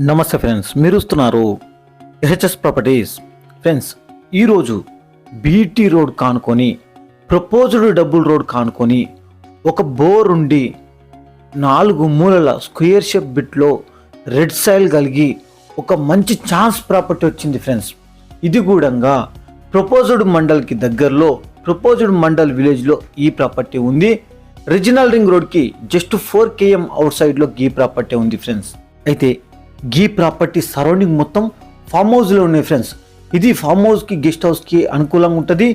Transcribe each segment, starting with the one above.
నమస్తే ఫ్రెండ్స్, మీరు చూస్తున్నారు హెచ్ఎస్ ప్రాపర్టీస్. ఫ్రెండ్స్, ఈరోజు బీటీ రోడ్ కానుకొని ప్రపోజ్డ్ డబుల్ రోడ్ కానుకొని ఒక బోర్ ఉండి 4 మూలల స్క్వేర్ షేప్ బిట్లో రెడ్ సైల్ కలిగి ఒక మంచి ఛాన్స్ ప్రాపర్టీ వచ్చింది ఫ్రెండ్స్. ఇది కూడా ప్రపోజ్డ్ మండల్కి దగ్గరలో ప్రపోజ్డ్ మండల్ విలేజ్లో ఈ ప్రాపర్టీ ఉంది. రీజనల్ రింగ్ రోడ్కి జస్ట్ 4 km అవుట్ సైడ్లో ఈ ప్రాపర్టీ ఉంది ఫ్రెండ్స్. అయితే ఈ ప్రాపర్టీ సరౌండింగ్ మొత్తం ఫామ్ హౌస్లో ఉన్నాయి ఫ్రెండ్స్. ఇది ఫామ్ హౌస్కి గెస్ట్ హౌస్కి అనుకూలంగా ఉంటుంది.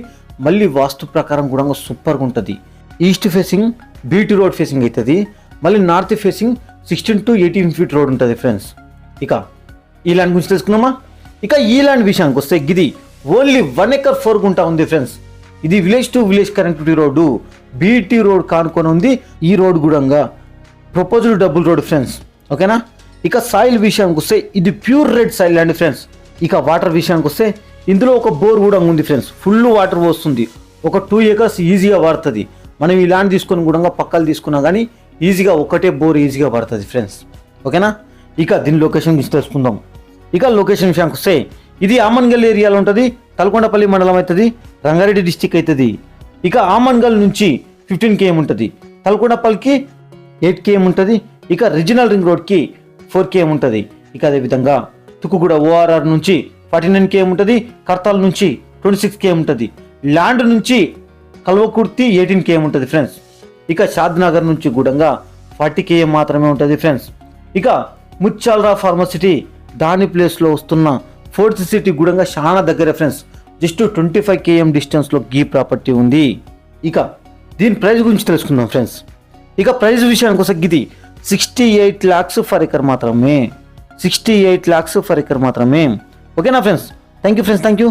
మళ్ళీ వాస్తు ప్రకారం కూడా సూపర్గా ఉంటుంది. East facing BT road facing అవుతుంది. మళ్ళీ north facing 16 to 18 feet road ఉంటుంది ఫ్రెండ్స్. ఇక ఈ ల్యాండ్ గురించి తెలుసుకున్నామా. ఇక ఈ ల్యాండ్ విషయానికి వస్తే ఇది ఓన్లీ 1 acre 4 గుంట ఉంది ఫ్రెండ్స్. ఇది village to village connectivity road, BT road కానుకొని ఉంది. ఈ రోడ్ కూడా ప్రపోజ్డ్ డబుల్ రోడ్ ఫ్రెండ్స్. ఓకేనా. ఇక సాయిల్ విషయానికి వస్తే ఇది pure red soil land friends. ఇక వాటర్ విషయానికి వస్తే ఇందులో ఒక బోర్ కూడా ఉంది ఫ్రెండ్స్. ఫుల్ వాటర్ వస్తుంది. ఒక 2 acres ఈజీగా వాడుతుంది. మనం ఈ ల్యాండ్ తీసుకొని కూడా పక్కలు తీసుకున్నా కానీ ఈజీగా ఒకటే బోర్ ఈజీగా పడుతుంది ఫ్రెండ్స్. ఓకేనా. ఇక దీని లొకేషన్ గురించి తెలుసుకుందాం. ఇక లొకేషన్ విషయానికి వస్తే ఇది ఆమన్గల్ ఏరియాలో ఉంటుంది. తలకొండపల్లి మండలం అవుతుంది. రంగారెడ్డి డిస్టిక్ అవుతుంది. ఇక ఆమన్గల్ నుంచి 15 km ఉంటుంది. తలకొండపల్లికి 8 km ఉంటుంది. ఇక రీజనల్ రింగ్ రోడ్కి 4 km ఉంటుంది. ఇక అదేవిధంగా తుక్కుగూడ ORR నుంచి 49 km ఉంటుంది. కర్తాల్ నుంచి 26 km ఉంటుంది. ల్యాండ్ నుంచి కల్వకుర్తి 18 km ఉంటుంది ఫ్రెండ్స్. ఇక షాద్నగర్ నుంచి కూడా 40 km మాత్రమే ఉంటుంది ఫ్రెండ్స్. ఇక ముచ్చాలరా ఫార్మసిటీ దాని ప్లేస్లో వస్తున్న ఫోర్త్ సిటీ కూడా చాలా దగ్గర ఫ్రెండ్స్. జస్ట్ 25 km డిస్టెన్స్లో ఈ ప్రాపర్టీ ఉంది. ఇక దీని ప్రైస్ గురించి తెలుసుకుందాం ఫ్రెండ్స్. ఇక ప్రైస్ విషయానికి వస్తే ఇది 68 lakhs ఫర్ ఎకర్ మాత్రమే. 68 lakhs ఫర్ ఎకర్ మాత్రమే. ఓకేనా friends. Thank you friends. Thank you.